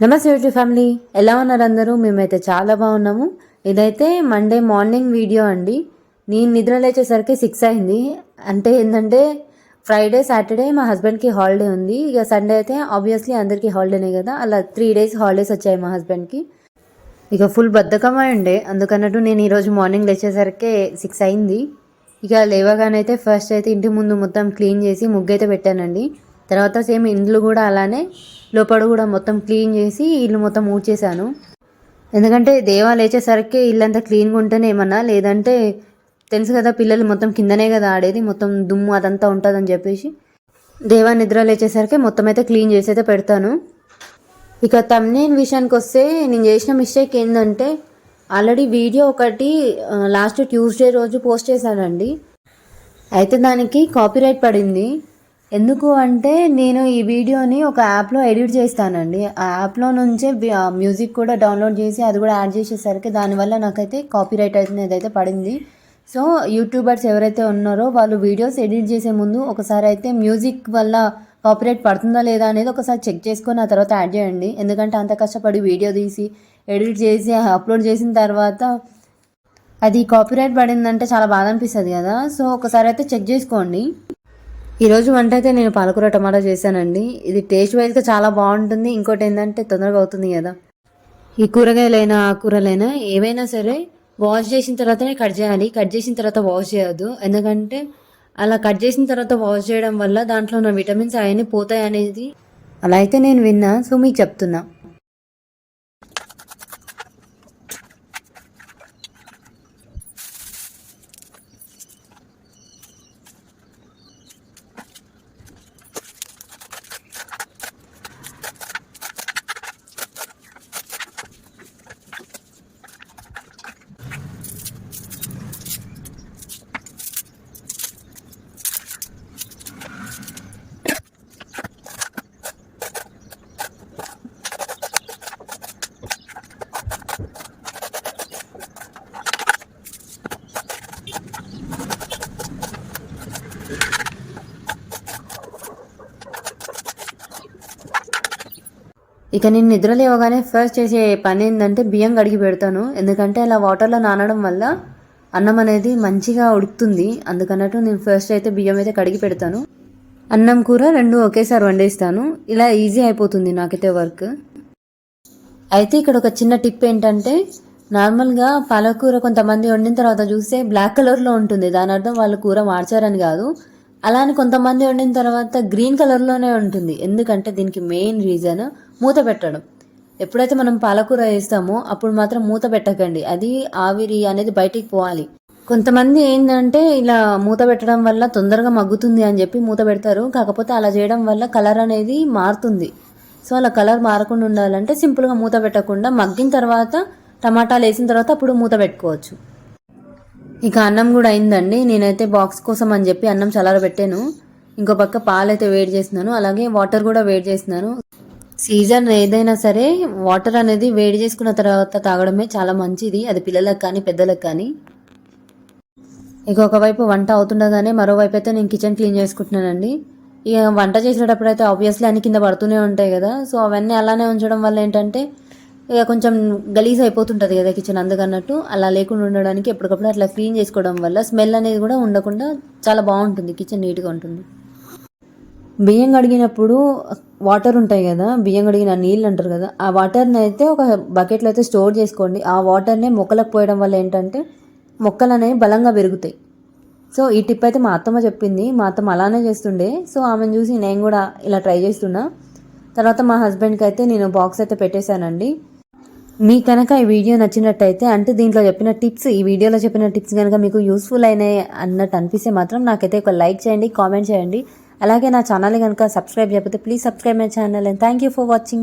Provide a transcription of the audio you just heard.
నమస్తే YouTube family, ఎలా ఉన్నారు అందరూ? మేమైతే చాలా బాగున్నాము. ఇదైతే మండే మార్నింగ్ వీడియో అండి. నేను నిద్ర లేచేసరికి 6 అయింది. అంటే ఏంటంటే ఫ్రైడే సాటర్డే మా హస్బెండ్కి హాలిడే ఉంది. ఇక సండే అయితే ఆబ్వియస్లీ అందరికీ హాలిడేనే కదా, అలా 3 డేస్ హాలిడేస్ వచ్చాయి మా హస్బెండ్కి. ఇక ఫుల్ బద్ధకమై ఉండే, అందుకన్నట్టు నేను ఈరోజు మార్నింగ్ లేచేసరికి 6 అయింది. ఇక లేవగానైతే ఫస్ట్ అయితే ఇంటి ముందు మొత్తం క్లీన్ చేసి ముగ్గు అయితే పెట్టానండి. తర్వాత సేమ్ ఇండ్లు కూడా అలానే లోపల కూడా మొత్తం క్లీన్ చేసి ఇల్లు మొత్తం ఊడ్చేసాను. ఎందుకంటే దేవా లేచేసరికి ఇల్లంతా క్లీన్గా ఉంటేనే ఏమన్నా, లేదంటే తెలుసు కదా పిల్లలు మొత్తం కిందనే కదా ఆడేది, మొత్తం దుమ్ము అదంతా ఉంటుందని చెప్పేసి దేవా నిద్ర లేచేసరికి మొత్తం అయితే క్లీన్ చేసి అయితే పెడతాను. ఇక థంబ్నెయిల్ విషయానికి వస్తే నేను చేసిన మిస్టేక్ ఏంటంటే ఆల్రెడీ వీడియో ఒకటి లాస్ట్ ట్యూస్డే రోజు పోస్ట్ చేశానండి. అయితే దానికి కాపీరైట్ పడింది. ఎందుకు అంటే నేను ఈ వీడియోని ఒక యాప్లో ఎడిట్ చేస్తానండి. ఆ యాప్లో నుంచే మ్యూజిక్ కూడా డౌన్లోడ్ చేసి అది కూడా యాడ్ చేసేసరికి దానివల్ల నాకైతే కాపీరైట్ అయితే పడింది. సో యూట్యూబర్స్ ఎవరైతే ఉన్నారో వాళ్ళు వీడియోస్ ఎడిట్ చేసే ముందు ఒకసారి అయితే మ్యూజిక్ వల్ల కాపీరైట్ పడుతుందా లేదా అనేది ఒకసారి చెక్ చేసుకొని ఆ తర్వాత యాడ్ చేయండి. ఎందుకంటే అంత కష్టపడి వీడియో తీసి ఎడిట్ చేసి అప్లోడ్ చేసిన తర్వాత అది కాపీరైట్ పడిందంటే చాలా బాధ అనిపిస్తుంది కదా. సో ఒకసారి అయితే చెక్ చేసుకోండి. ఈరోజు వంట అయితే నేను పాలకూర టమాటా చేశానండి. ఇది టేస్ట్ వైజ్గా చాలా బాగుంటుంది. ఇంకోటి ఏంటంటే తొందరగా అవుతుంది కదా. ఈ కూరగాయలైనా ఆకుకూరలైనా ఏవైనా సరే వాష్ చేసిన తర్వాతనే కట్ చేయాలి. కట్ చేసిన తర్వాత వాష్ చేయొద్దు. ఎందుకంటే అలా కట్ చేసిన తర్వాత వాష్ చేయడం వల్ల దాంట్లో ఉన్న విటమిన్స్ అవన్నీ పోతాయి అనేది అలా అయితే నేను విన్నా. సో మీకు చెప్తున్నా. ఇక నేను నిద్ర లేవగానే ఫస్ట్ చేసే పని ఏంటంటే బియ్యం కడిగి పెడతాను. ఎందుకంటే అలా వాటర్లో నానడం వల్ల అన్నం అనేది మంచిగా ఉడుకుతుంది. అందుకన్నట్టు నేను ఫస్ట్ అయితే బియ్యం అయితే కడిగి పెడతాను. అన్నం కూర రెండు ఒకేసారి వండేస్తాను. ఇలా ఈజీ అయిపోతుంది నాకైతే వర్క్. అయితే ఇక్కడ ఒక చిన్న టిప్ ఏంటంటే నార్మల్గా పాలకూర కొంతమంది వండిన తర్వాత చూస్తే బ్లాక్ కలర్లో ఉంటుంది. దాని అర్థం వాళ్ళు కూర మార్చారని కాదు. అలానే కొంతమంది వండిన తర్వాత గ్రీన్ కలర్లోనే ఉంటుంది. ఎందుకంటే దీనికి మెయిన్ రీజన్ మూత పెట్టడం. ఎప్పుడైతే మనం పాలకూర వేస్తామో అప్పుడు మాత్రం మూత పెట్టకండి. అది ఆవిరి అనేది బయటికి పోవాలి. కొంతమంది ఏంటంటే ఇలా మూత పెట్టడం వల్ల తొందరగా మగ్గుతుంది అని చెప్పి మూత పెడతారు. కాకపోతే అలా చేయడం వల్ల కలర్ అనేది మారుతుంది. సో అలా కలర్ మారకుండా ఉండాలంటే సింపుల్గా మూత పెట్టకుండా మగ్గిన తర్వాత టమాటాలు వేసిన తర్వాత అప్పుడు మూత పెట్టుకోవచ్చు. ఇక అన్నం కూడా అయిందండి. నేనైతే బాక్స్ కోసం అని చెప్పి అన్నం చల్లారబెట్టాను. ఇంకో పక్క పాలు అయితే వేడి చేస్తున్నాను. అలాగే వాటర్ కూడా వేడి చేస్తున్నాను. సీజన్ ఏదైనా సరే వాటర్ అనేది వేడి చేసుకున్న తర్వాత తాగడమే చాలా మంచిది. అది పిల్లలకు కానీ పెద్దలకు కానీ. ఇక ఒకవైపు వంట అవుతుండగానే మరోవైపు అయితే నేను కిచెన్ క్లీన్ చేసుకుంటున్నానండి. ఇక వంట చేసేటప్పుడు అయితే ఆబ్వియస్లీ అన్ని కింద పడుతూనే ఉంటాయి కదా. సో అవన్నీ అలానే ఉంచడం వల్ల ఏంటంటే ఇక కొంచెం గలీజ్ అయిపోతుంటుంది కదా కిచెన్. అందుకన్నట్టు అలా లేకుండా ఉండడానికి ఎప్పటికప్పుడు అట్లా క్లీన్ చేసుకోవడం వల్ల స్మెల్ అనేది కూడా ఉండకుండా చాలా బాగుంటుంది, కిచెన్ నీట్గా ఉంటుంది. బియ్యం కడిగినప్పుడు వాటర్ ఉంటాయి కదా, బియ్యం కడిగిన నీళ్ళు అంటారు కదా, ఆ వాటర్ని అయితే ఒక బకెట్లో అయితే స్టోర్ చేసుకోండి. ఆ వాటర్ని మొక్కలకు పోయడం వల్ల ఏంటంటే మొక్కలు అనేవి బలంగా పెరుగుతాయి. సో ఈ టిప్ అయితే మా అత్తమ్మ చెప్పింది. మా అత్తమ్మ అలానే చేస్తుండే. సో ఆమెను చూసి నేను కూడా ఇలా ట్రై చేస్తున్నా. తర్వాత మా హస్బెండ్కి అయితే నేను బాక్స్ అయితే పెట్టేశానండి. మీ కనుక ఈ వీడియో నచ్చినట్టయితే, అంటే దీంట్లో చెప్పిన టిప్స్, ఈ వీడియోలో చెప్పిన టిప్స్ కనుక మీకు యూస్ఫుల్ అయినాయి అన్నట్టు అనిపిస్తే మాత్రం నాకైతే ఒక లైక్ చేయండి, కామెంట్ చేయండి. అలాగే నా ఛానల్ కనుక సబ్స్క్రైబ్ చేయకపోతే please subscribe my channel. And thank you for watching.